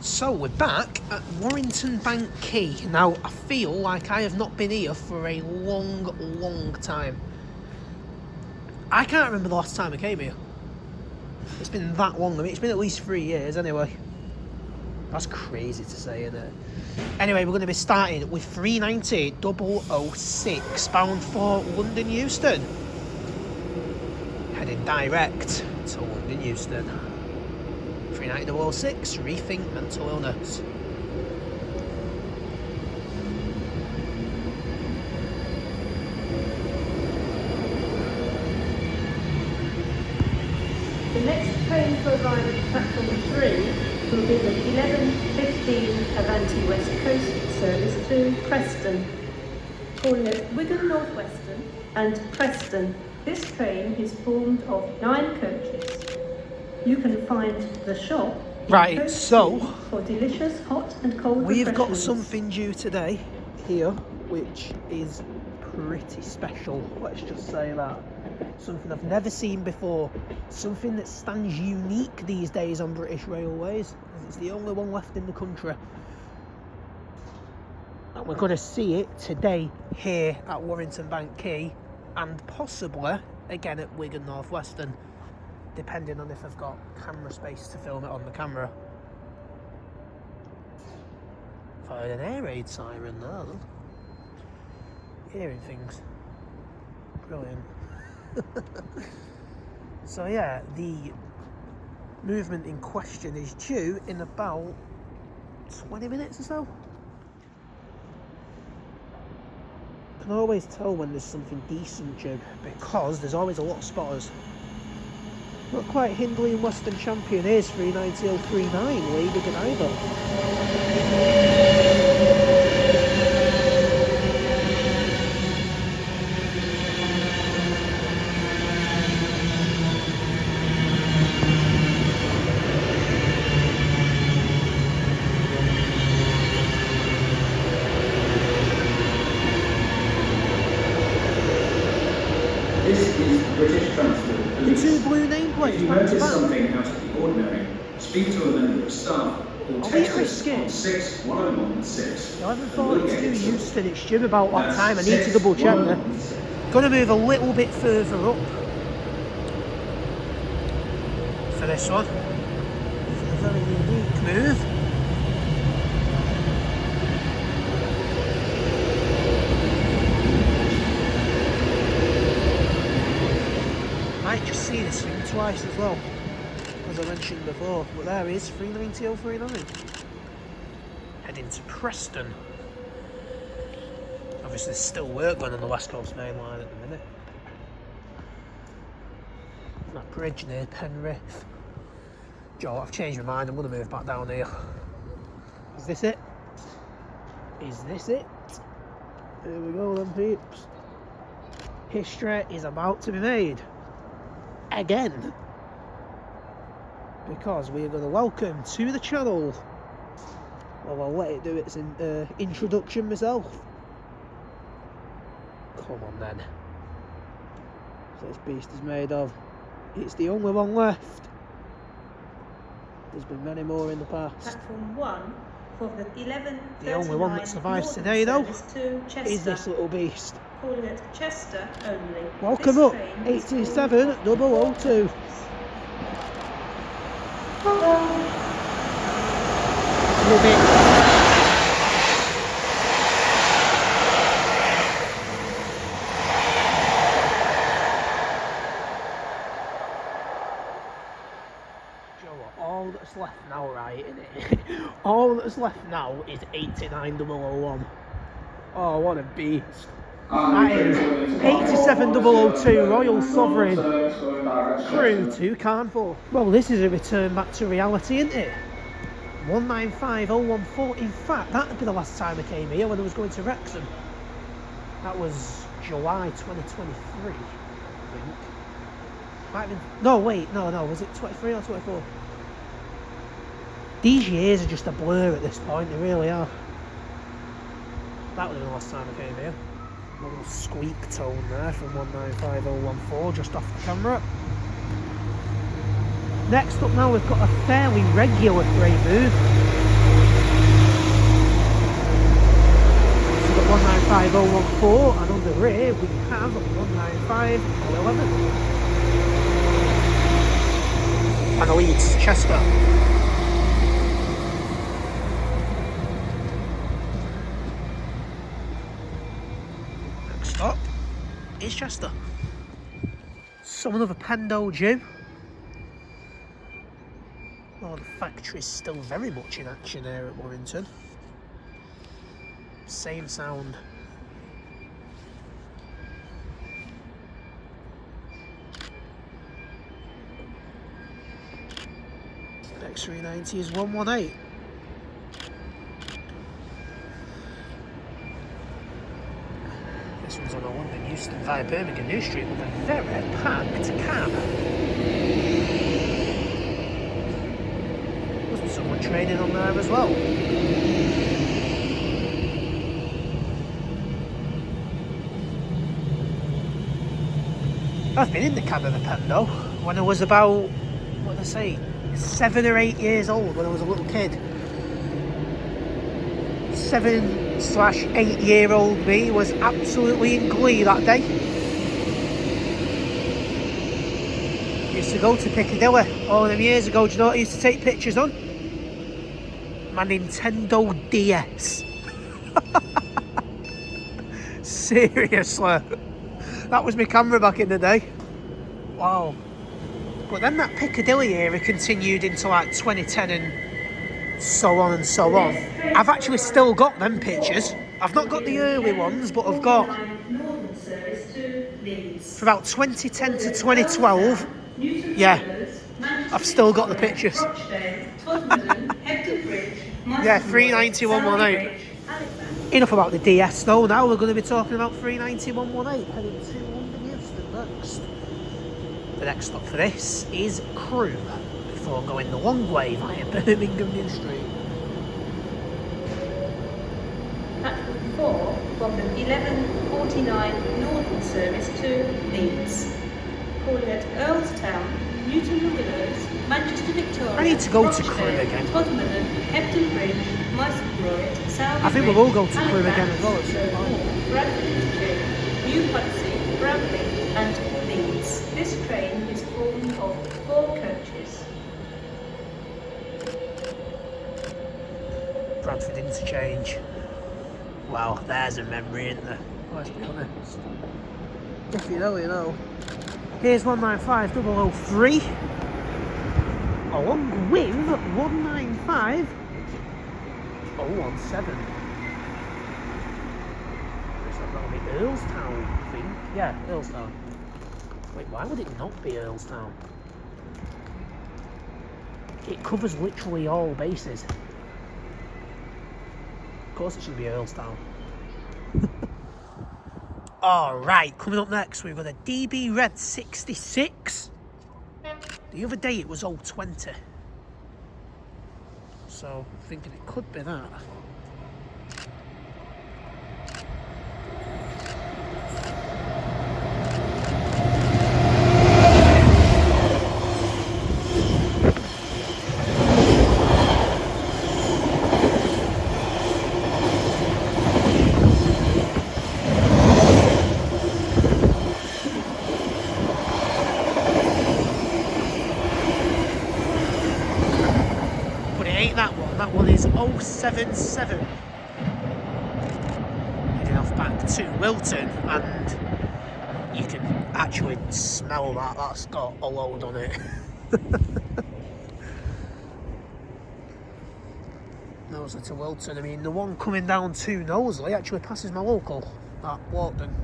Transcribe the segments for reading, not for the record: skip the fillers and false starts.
So we're back at Warrington Bank Quay. Now I feel like I have not been here for a long time. I can't remember the last time I came here. It's been that long. I mean, it's been at least 3 years anyway. That's crazy to say, isn't it? Anyway, we're going to be starting with 390-006 bound for London Euston. Heading direct to London Euston. 390-006, rethink mental illness. The next train to arrive at platform 3 will be the 11:15 Avanti West Coast service to Preston, calling at Wigan North Western and Preston. This train is formed of 9 coaches. You can find the shop Right, so for delicious hot and cold we've got refreshments. something due today here, which is pretty special. Let's just say that. Something I've never seen before. Something that stands unique these days on British Railways. It's the only one left in the country. And we're going to see it today here at Warrington Bank Quay and possibly again at Wigan North Western, depending on if I've got camera space to film it on the camera. Fired an air raid siren there, though. Hearing things. Brilliant. So yeah, the movement in question is due in about 20 minutes or so. I can always tell when there's something decent due because there's always a lot of spotters. Not quite Hindley and Western champion. Here's 390-039, Lady Godiva. This is British Transport Police. The 2 blue nameplates If you back to notice back. something out of the ordinary, speak to a member of staff or Are we text us risking? on 61016. 11:42 Euston, it's due about that time. I need to double check there. Gonna move a little bit further up for this one. It's a very unique move. Might just see this thing twice as well, as I mentioned before. But there is 390-039. Heading to Preston. Obviously there's still work going on the West Coast Main Line at the minute. That bridge near Penrith. Joe, I've changed my mind, I'm going to move back down here. Is this it? Is this it? Here we go then, peeps. History is about to be made. Again. Because we are going to welcome to the channel. Well, I'll let it do its introduction myself. Come on then. So this beast is made of. It's the only one left. There's been many more in the past. Platform 1 for the 11:39 The only one that survives Northern today, though, service to Chester. is this little beast. Calling at Chester only. Welcome This up, train is 87-002. Love it. All that's left now, right, innit? All that's left now is 89-001. Oh, what a beast. That is 87-002 Royal Sovereign Crew to Carnforth. Well, this is a return back to reality, isn't it? 195-014. In fact, that would be the last time I came here when I was going to Wrexham. That was July 2023, I think. Might have been, no, wait, no, was it 23 or 24? These years are just a blur at this point, they really are. That would have been the last time I came here. A little squeak tone there from 195-014 just off the camera. Next up now we've got a fairly regular freight move. 195014, and under here we have 195011. And the Leeds Chester. Next stop is Chester. So another Pendo Jew. Oh, the factory's still very much in action here at Warrington. Same sound. Next 390 is 118. This one's on a London Euston via Birmingham New Street with a very packed cab. Must be someone trading on there as well. I've been in the cab of a Pendo when I was about, what did I say, 7 or 8 years old, when I was a little kid. 7/8-year-old me was absolutely in glee that day. Used to go to Piccadilly all them years ago. Do you know what I used to take pictures on? My Nintendo DS. Seriously. That was my camera back in the day. Wow. But then that Piccadilly era continued into like 2010 and so on and so on. I've actually still got them pictures. I've not got the early ones, but I've got for about 2010 to 2012. Yeah, I've still got the pictures. Yeah, 390-118. Enough about the DS though. Now we're going to be talking about 390-118. Heading to London Euston next. The next stop for this is Crewe, before going the long way via Birmingham New Street. Platform 4 from the 11:49 Northern service to Leeds. Calling at Earlstown, Newton the Willows, Manchester Victoria. I need to go to Rochdale, Crewe again. Todmorden, Hebden Bridge, Musselburgh, South. I think we will go to Crewe again as well. Bradford Interchange, New Pudsey, Bramley, and Leeds. This train is formed of 4 coaches. Bradford Interchange. Wow, there's a memory, isn't there? Let's be honest. If you know, you know. Here's 195003. Along with 195-017. Looks like that'll be Earlstown, I think. Yeah, Earlstown. Wait, why would it not be Earlstown? It covers literally all bases. Of course it should be Earlstown. Alright, coming up next we've got a DB Red 66. The other day it was 020. So, I'm thinking it could be that. That one is 077. Heading off back to Wilton, and you can actually smell that. That's got a load on it. Knowsley to Wilton. I mean, the one coming down to Knowsley actually passes my local at Warrington.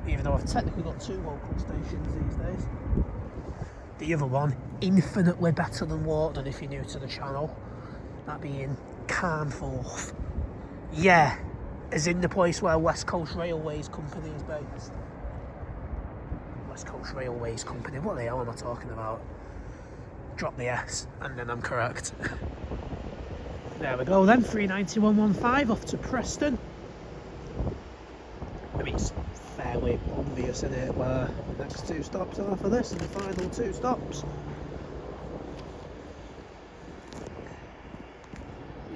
Even though I've technically got 2 local stations these days. The other one, infinitely better than Warrington if you're new to the channel. That being Carnforth. Yeah, as in the place where West Coast Railways Company is based. West Coast Railways Company, what the hell am I talking about? Drop the S, and then I'm correct. There we go then, 390-115 off to Preston. I mean, it's fairly obvious, isn't it, where the next 2 stops are for this, and the final 2 stops.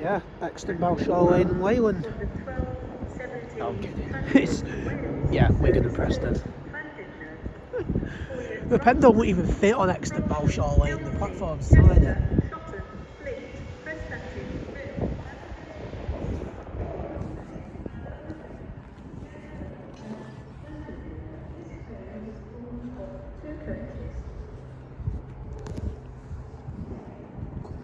Yeah, Exton, Balshaw Lane and Leyland. Number 1217 No, I'm kidding. It's, yeah, Wigan and Preston. The Pendle won't even fit on Exton Balshall Lane, the platform's tiny.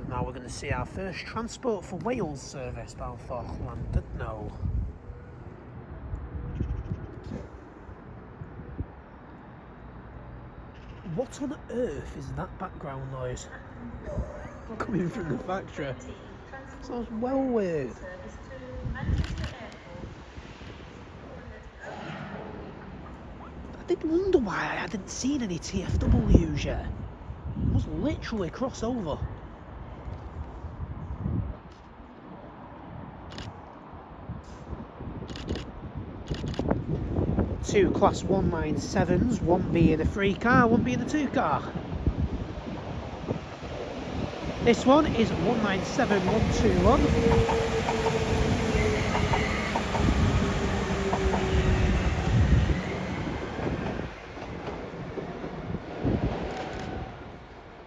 Now we're going to see our first Transport for Wales service bound for Llandudno. What on earth is that background noise? Coming from the factory. Sounds well weird. I did wonder why I hadn't seen any TFWs yet. It was literally crossover. Two Class 197s, one being a 3 car, one being a 2 car. This one is 197121.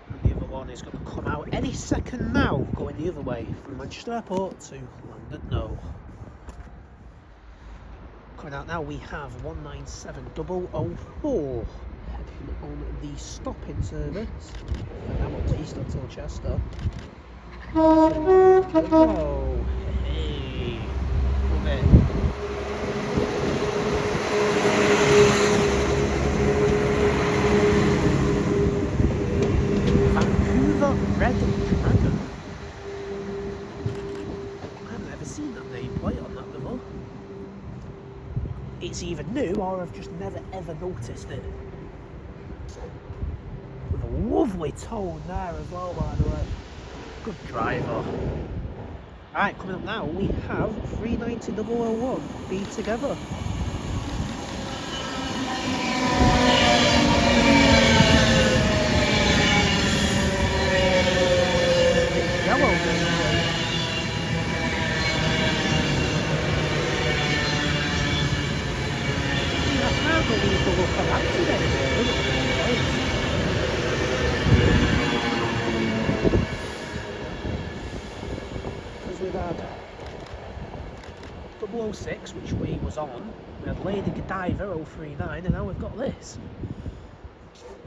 And the other one is going to come out any second now, going the other way from Manchester Airport to Llandudno. Coming out now, we have 197004 heading on the stopping service. And now at least until Chester. Oh, hey, love it. Vancouver Red Dragon. I've never seen that nameplate on that before. It's either new or I've just never ever noticed it. With a lovely tone there as well, by the way. Good driver. Right, coming up now we have 390-001. Be together. It's yellow, basically. I can't believe the look of that today, because we've had 006, which we was on, we had Lady Godiva 039, and now we've got this.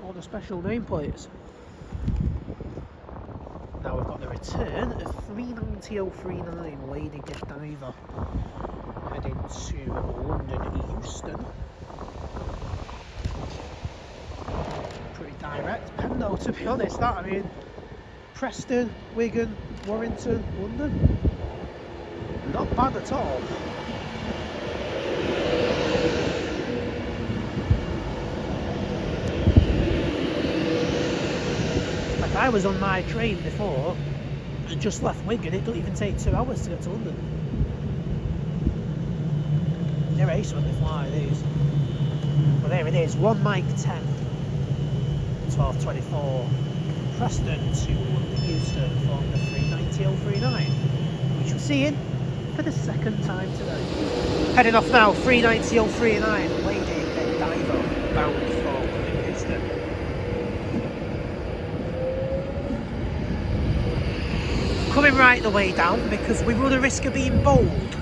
All the special nameplates. Now we've got the return of 390-039 Lady Godiva heading to London Euston. Pretty direct Pendo, to be honest. That, I mean, Preston, Wigan, Warrington, London, not bad at all. Like, I was on my train before and just left Wigan. It don't even take 2 hours to get to London. They're ace when they fly, these. Well, there it is, 1 Mike 10, 12:24, Preston to Euston from the 390-039, which we're seeing for the second time today. Heading off now, 390-039, Lady Godiva, bound for Euston. Coming right the way down because we run a risk of being bold.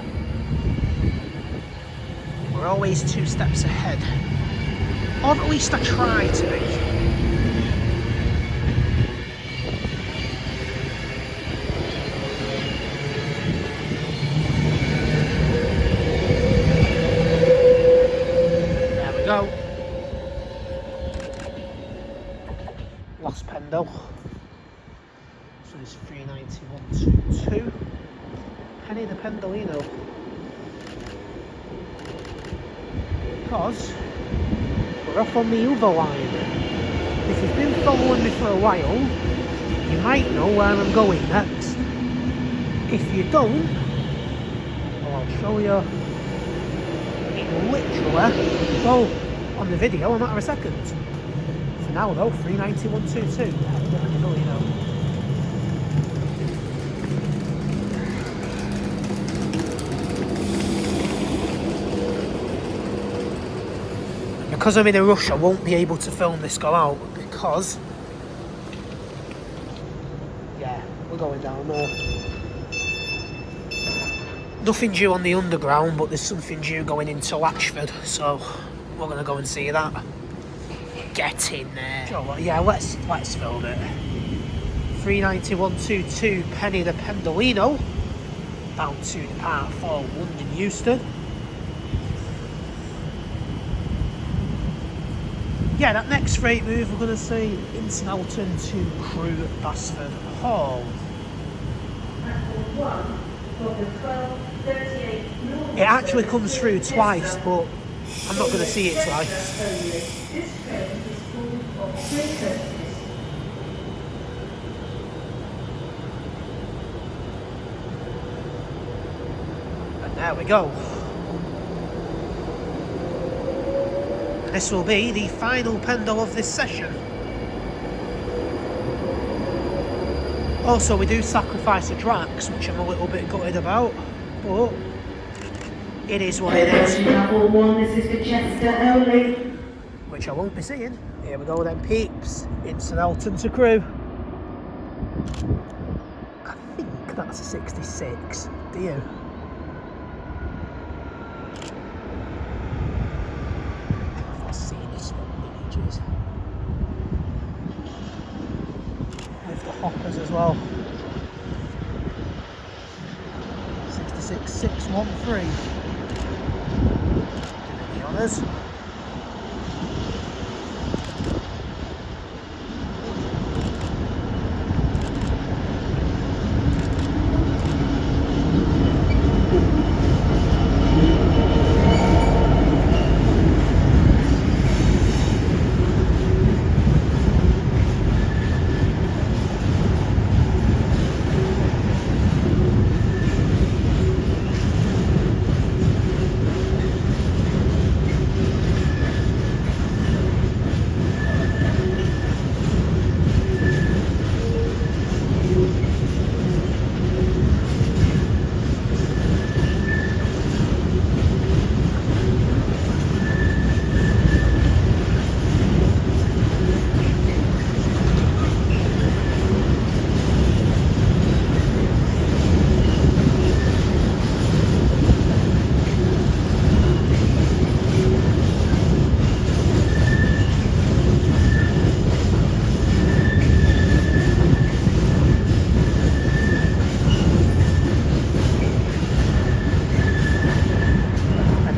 We're always 2 steps ahead. Or at least I try to be. There we go. Lost Pendo. So it's 390-122. Penny the Pendolino. Because we're off on the other line. If you've been following me for a while, you might know where I'm going next. If you don't, well, I'll show you it literally. So, on the video, a matter of seconds. For now though, 390-122. because I'm in a rush, I won't be able to film this go out because, yeah, we're going down there. Nothing due on the underground, but there's something due going into Latchford, so we're going to go and see that. Get in there. Sure, well, yeah, let's film it. 39122 Penny the Pendolino, bound to depart for London Euston. Yeah, that next freight move we're going to see Ince Elton-Crewe Basford Hall. It actually comes through twice, but I'm not going to see it twice. And there we go. This will be the final Pendle of this session. Also, we do sacrifice a Drax, which I'm a little bit gutted about, but it is what it is. This is for Chester only. Which I won't be seeing. Here we go then, peeps. Ince Elton-Crewe. I think that's a 66. Do you? I've seen this one in ages. With the hoppers as well. 66613. Doing the honours.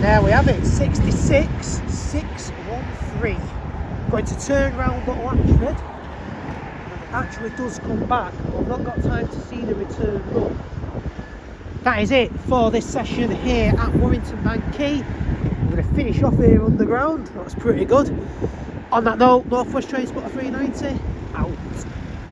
There we have it, 66613. Going to turn round at Latchford. It actually does come back, but I've not got time to see the return run. That is it for this session here at Warrington Bank Quay. I'm going to finish off here underground. That's pretty good. On that note, North West Train Spotter 390 out.